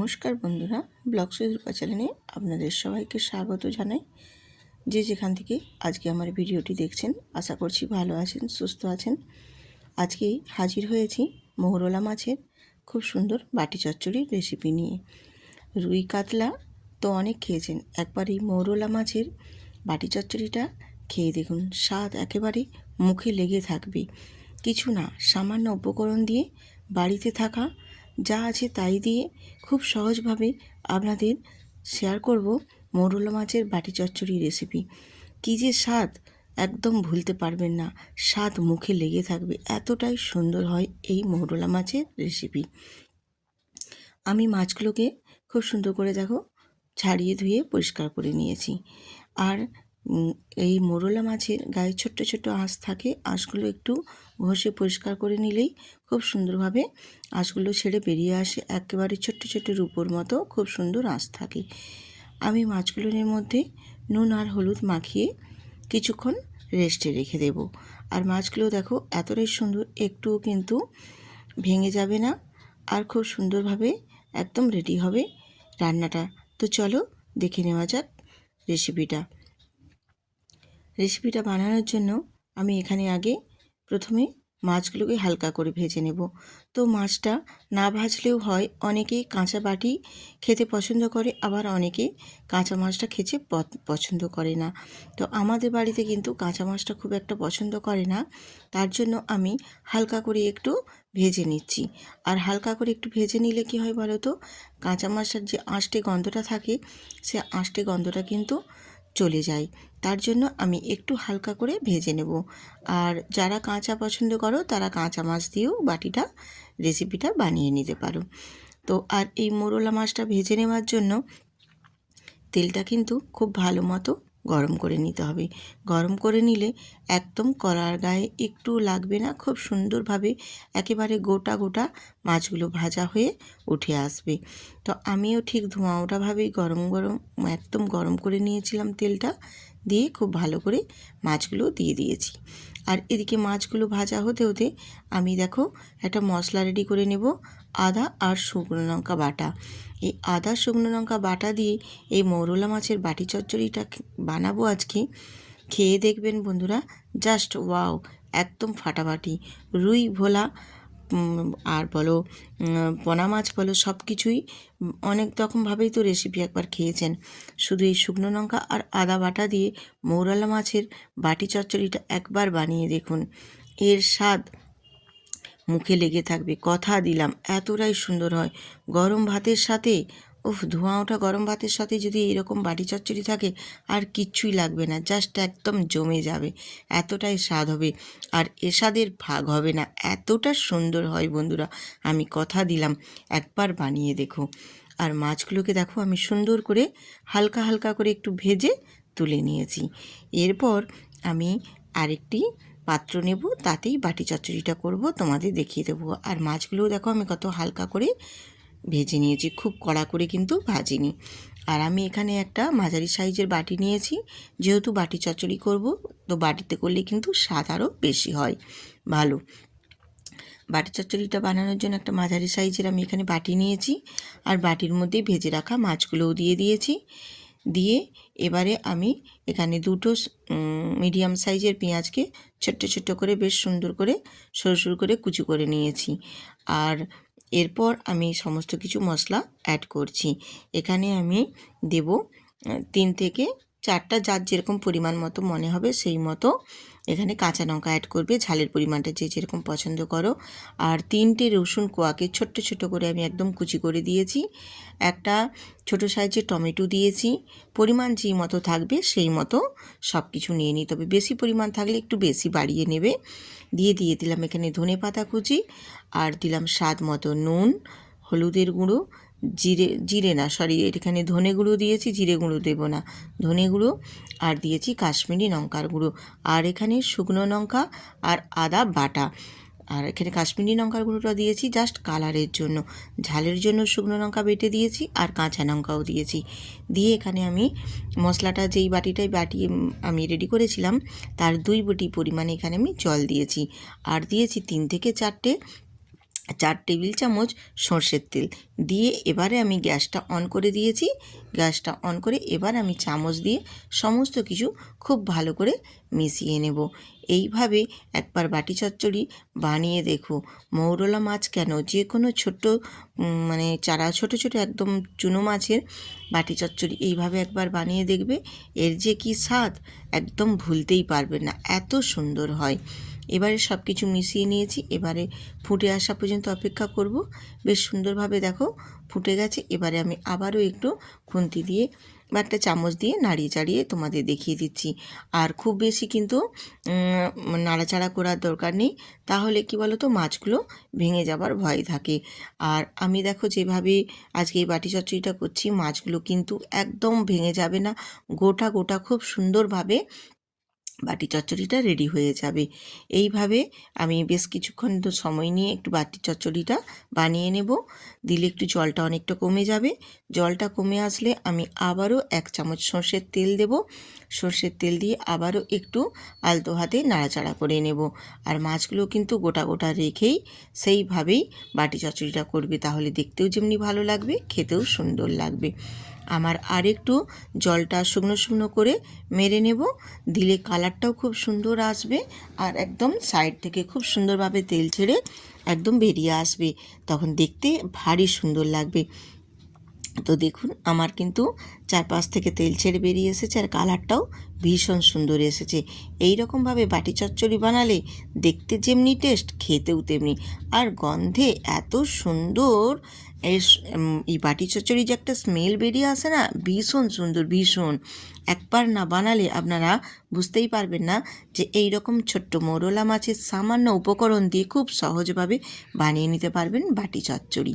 নমস্কার বন্ধুরা, ব্লগ সুদীপা চ্যানেলে আপনাদের সবাইকে স্বাগত জানাই। যে যেখান থেকে আজকে আমার ভিডিওটি দেখছেন, আশা করছি ভালো আছেন, সুস্থ আছেন। আজকে হাজির হয়েছি মৌরলা মাছের খুব সুন্দর বাটি চচ্চড়ির রেসিপি নিয়ে। রুই কাতলা তো অনেক খেয়েছেন, একবার এই মৌরলা মাছের বাটি চচ্চড়িটা খেয়ে দেখুন, স্বাদ একেবারে মুখে লেগে থাকবে। কিছু না, সামান্য উপকরণ দিয়ে, বাড়িতে থাকা যা আছে তাই দিয়ে খুব সহজভাবে আপনাদের শেয়ার করব মৌরলা মাছের বাটি চচ্চড়ি রেসিপি। কী যে স্বাদ, একদম ভুলতে পারবেন না, স্বাদ মুখে লেগে থাকবে, এতটাই সুন্দর হয় এই মৌরলা মাছের রেসিপি। আমি মাছগুলোকে খুব সুন্দর করে দেখো ছাড়িয়ে ধুয়ে পরিষ্কার করে নিয়েছি। আর এই মোরলা মাছের গায়ে ছোট্ট ছোট্ট আঁশ থাকে, আঁশগুলো একটু ঘষে পরিষ্কার করে নিলেই খুব সুন্দরভাবে আঁশগুলো ছেড়ে বেরিয়ে আসে। একেবারে ছোট্ট ছোট্ট রূপোর মতো খুব সুন্দর আঁশ থাকে। আমি মাছগুলোর মধ্যে নুন আর হলুদ মাখিয়ে কিছুক্ষণ রেস্টে রেখে দেব। আর মাছগুলো দেখো এতটাই সুন্দর, একটুও কিন্তু ভেঙে যাবে না, আর খুব সুন্দরভাবে একদম রেডি হবে রান্নাটা। তো চলো দেখে নেওয়া যাক রেসিপিটা বানানোর জন্য আমি এখানে আগে প্রথমে মাছগুলোকে হালকা করে ভেজে নেব। তো মাছটা না ভাজলেও হয়, অনেকেই কাঁচা বাটি খেতে পছন্দ করে, আবার অনেকে কাঁচা মাছটা খেতে পছন্দ করে না। তো আমাদের বাড়িতে কিন্তু কাঁচা মাছটা খুব একটা পছন্দ করে না, তার জন্য আমি হালকা করে একটু ভেজে নিচ্ছি। আর হালকা করে একটু ভেজে নিলে কি হয় বলো তো, কাঁচা মাছটার যে আঁশটে গন্ধটা থাকে, সে আঁশটে গন্ধটা কিন্তু চলে যায়। তার জন্য আমি একটু হালকা করে ভেজে নেব। আর যারা কাঁচা পছন্দ করো তারা কাঁচা মাছ দিয়েও রেসিপিটা বানিয়ে নিতে পারো। তো আর এই মোরলা মাছটা ভেজে নেওয়ার জন্য তেলটা কিন্তু খুব ভালো মতো গরম করে নিতে হবে। গরম করে নিলে একদম কড়ার গায়ে একটু লাগবে না, খুব সুন্দরভাবে একেবারে গোটা গোটা মাছগুলো ভাজা হয়ে উঠে আসবে। তো আমিও ঠিক ধোঁয়া ওঠাভাবেই একদম গরম করে নিয়েছিলাম তেলটা, দিয়ে খুব ভালো করে মাছগুলো দিয়ে দিয়েছি। আর এদিকে মাছগুলো ভাজা হতে হতে আমি দেখো একটা মশলা রেডি করে নেব। আদা আর শুকনো লঙ্কা বাটা, এই আদা শুকনো লঙ্কা বাটা দিয়ে এই মৌরলা মাছের বাটি চচ্চড়িটা বানাবো আজকে। খেয়ে দেখবেন বন্ধুরা, জাস্ট ওয়াও, একদম ফাটাফাটি। রুই ভোলা আর বলো পোনা মাছ বলো, সব কিছুই অনেক রকমভাবেই তো রেসিপি একবার খেয়েছেন। শুধু এই শুকনো লঙ্কা আর আদা বাটা দিয়ে মৌরলা মাছের বাটি চচ্চড়িটা একবার বানিয়ে দেখুন, এর স্বাদ মুখে লেগে থাকবে, কথা দিলাম, এতটাই সুন্দর হয়। গরম ভাতের সাথে, ধোঁয়া ওঠা গরম ভাতের সাথে যদি এরকম বাটি চচ্চড়ি থাকে, আর কিচ্ছুই লাগবে না, জাস্ট একদম জমে যাবে, এতটাই স্বাদ হবে। আর এ স্বাদের ভাগ হবে না, এতটা সুন্দর হয় বন্ধুরা, আমি কথা দিলাম, একবার বানিয়ে দেখো। আর মাছগুলোকে দেখো আমি সুন্দর করে হালকা হালকা করে একটু ভেজে তুলে নিয়েছি। এরপর আমি আরেকটি পাত্র নেব, তাতেই বাটি চচ্চড়িটা করব, তোমাদের দেখিয়ে দেবো। আর মাছগুলোও দেখো আমি কত হালকা করে ভেজে নিয়েছি, খুব কড়া করে কিন্তু ভাজিনি। আর আমি এখানে একটা মাঝারি সাইজের বাটি নিয়েছি, যেহেতু বাটি চচ্চড়ি করব, তো বাটিতে করলে কিন্তু স্বাদ আরও বেশি হয় ভালো। বাটি চচ্চড়িটা বানানোর জন্য একটা মাঝারি সাইজের আমি এখানে বাটি নিয়েছি, আর বাটির মধ্যে ভেজে রাখা মাছগুলোও দিয়ে দিয়েছি। দিয়ে এবারে আমি এখানে দুটো মিডিয়াম সাইজের পেঁয়াজকে ছোট্ট ছোট্ট করে বেশ সুন্দর করে সরু সরু করে কুচি করে নিয়েছি। আর এরপর আমি সমস্ত কিছু মশলা অ্যাড করছি। এখানে আমি দেব 3 থেকে 4টা, যার যেরকম পরিমাণ মতো মনে হবে সেই মতো এখানে কাঁচা লঙ্কা অ্যাড করবে, ঝালের পরিমাণটা যে যেরকম পছন্দ করো। আর 3টে রসুন কোয়াকে ছোট্ট ছোট্ট করে আমি একদম কুচি করে দিয়েছি। একটা ছোট সাইজের টমেটো দিয়েছি, পরিমাণ যেই মতো থাকবে সেই মতো সব কিছু নিয়ে নিতে হবে, বেশি পরিমাণ থাকলে একটু বেশি বাড়িয়ে নেবে। দিয়ে দিলাম এখানে ধনেপাতা কুচি, আর দিলাম স্বাদ মতো নুন, হলুদের গুঁড়ো, এখানে ধনে গুঁড়ো দিয়েছি, জিরে গুঁড়ো দেবো না, ধনে গুঁড়ো, আর দিয়েছি কাশ্মীরি লঙ্কার গুঁড়ো, আর এখানে শুকনো লঙ্কা আর আদা বাটা। আর এখানে কাশ্মীরি লঙ্কার গুঁড়োটা দিয়েছি জাস্ট কালারের জন্য, ঝালের জন্য শুকনো লঙ্কা বেটে দিয়েছি, আর কাঁচা লঙ্কাও দিয়েছি। দিয়ে এখানে আমি মশলাটা যেই বাটিটায় আমি রেডি করেছিলাম, তার 2 বাটি পরিমাণে এখানে আমি জল দিয়েছি, আর দিয়েছি 3 থেকে 4টে 4 টেবিল চামচ সর্ষের তেল দিয়ে এবারে আমি গ্যাসটা অন করে দিয়েছি। গ্যাসটা অন করে এবার আমি চামচ দিয়ে সমস্ত কিছু খুব ভালো করে মিশিয়ে নেব। এইভাবে একবার বাটি চচ্চড়ি বানিয়ে দেখো। মৌরলা মাছ কেন, যে কোনো ছোট্ট মানে চারা ছোট ছোট একদম চুনো মাছের বাটি চচ্চড়ি এইভাবে একবার বানিয়ে দেখবে। এর যে কী স্বাদ, একদম ভুলতেই পারবে না, এত সুন্দর হয়। এবারে সব কিছু মিশিয়ে নিয়েছি। এবারে ফুটে আসা পর্যন্ত অপেক্ষা করব। বেশ সুন্দরভাবে দেখো ফুটে গেছে। এবারে আমি আবারও একটু খুন্তি দিয়ে বা একটা চামচ দিয়ে নাড়িয়ে চাড়িয়ে তোমাদের দেখিয়ে দিচ্ছি। আর খুব বেশি কিন্তু নাড়াচাড়া করার দরকার নেই, তাহলে কি বলো তো মাছগুলো ভেঙে যাবার ভয় থাকে। আর আমি দেখো যেভাবে আজকে এই বাটি চচ্চড়িটা করছি, মাছগুলো কিন্তু একদম ভেঙে যাবে না, গোটা গোটা খুব সুন্দরভাবে বাটি চচ্চড়িটা রেডি হয়ে যাবে। এইভাবে আমি বেশ কিছুক্ষণ তো সময় নিয়ে একটু বাটি চচ্চড়িটা বানিয়ে নেব। দিলে একটু জলটা অনেকটা কমে যাবে। জলটা কমে আসলে আমি আবারও 1 চামচ সর্ষের তেল দেব। সর্ষের তেল দিয়ে আবারও একটু আলতো হাতে নাড়াচাড়া করে নেব। আর মাছগুলো কিন্তু গোটা গোটা রেখেই সেইভাবেই বাটি চচ্চড়িটা করবে, তাহলে দেখতেও যেমনি ভালো লাগবে, খেতেও সুন্দর লাগবে। আমার আরেকটু জলটা শুকনো শুকনো করে মেরে নেব, দিলে কালারটাও খুব সুন্দর আসবে। আর একদম সাইড থেকে খুব সুন্দরভাবে তেল ছেড়ে একদম বেরিয়ে আসবে, তখন দেখতে ভারী সুন্দর লাগবে। তো দেখুন আমার কিন্তু 4-5 থেকে তেল ছেড়ে বেরিয়ে এসেছে, আর কালারটাও ভীষণ সুন্দর এসেছে। এই রকমভাবে বাটি চচ্চড়ি বানালে দেখতে যেমনি টেস্ট, খেতেও তেমনি। আর গন্ধে এত সুন্দর এই বাটি চচ্চড়ি যে একটা স্মেল বেরিয়ে আসে না, ভীষণ সুন্দর, ভীষণ। একবার না বানালে আপনারা বুঝতেই পারবেন না যে এই রকম ছোট্ট মৌরলা মাছের সামান্য উপকরণ দিয়ে খুব সহজভাবে বানিয়ে নিতে পারবেন বাটি চচ্চড়ি।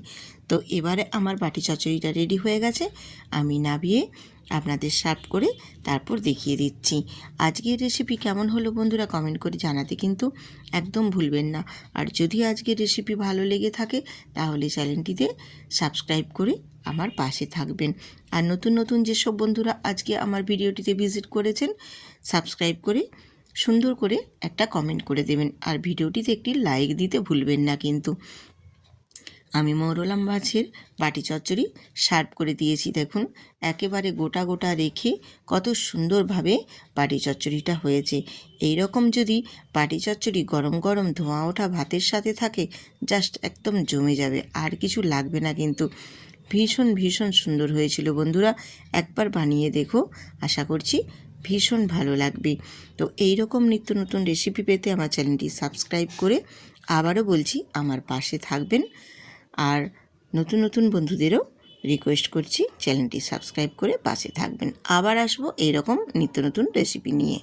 তো এবারে আমার বাটি চচ্চড়িটা রেডি হয়ে গেছে। আমি নামিয়ে আপনাদের সার্ভ করে তারপর দেখিয়ে দিচ্ছি। আজকের রেসিপি কেমন হলো বন্ধুরা কমেন্ট করে জানাতে কিন্তু একদম ভুলবেন না। আর যদি আজকের রেসিপি ভালো লেগে থাকে তাহলে চ্যানেলটিতে সাবস্ক্রাইব করে আমার পাশে থাকবেন। আর নতুন নতুন যেসব বন্ধুরা আজকে আমার ভিডিওটিতে ভিজিট করেছেন, সাবস্ক্রাইব করে সুন্দর করে একটা কমেন্ট করে দেবেন। আর ভিডিওটিতে একটি লাইক দিতে ভুলবেন না কিন্তু। আমি মৌরলা মাছের বাটি চচ্চড়ি সার্ভ করে দিয়েছি। দেখুন একেবারে গোটা গোটা রেখে কত সুন্দরভাবে বাটি চচ্চড়িটা হয়েছে। এই রকম যদি বাটি চচ্চড়ি গরম গরম ধোঁয়া ওঠা ভাতের সাথে থাকে, জাস্ট একদম জমে যাবে, আর কিছু লাগবে না কিন্তু। ভীষণ ভীষণ সুন্দর হয়েছিল বন্ধুরা, একবার বানিয়ে দেখো, আশা করছি ভীষণ ভালো লাগবে। তো এই রকম নিত্য নতুন রেসিপি পেতে আমার চ্যানেলটি সাবস্ক্রাইব করে আবারও বলছি আমার পাশে থাকবেন। আর নতুন নতুন বন্ধুদেরও রিকোয়েস্ট করছি চ্যানেলটি সাবস্ক্রাইব করে পাশে থাকবেন। আবার আসবো এইরকম নিত্য নতুন রেসিপি নিয়ে।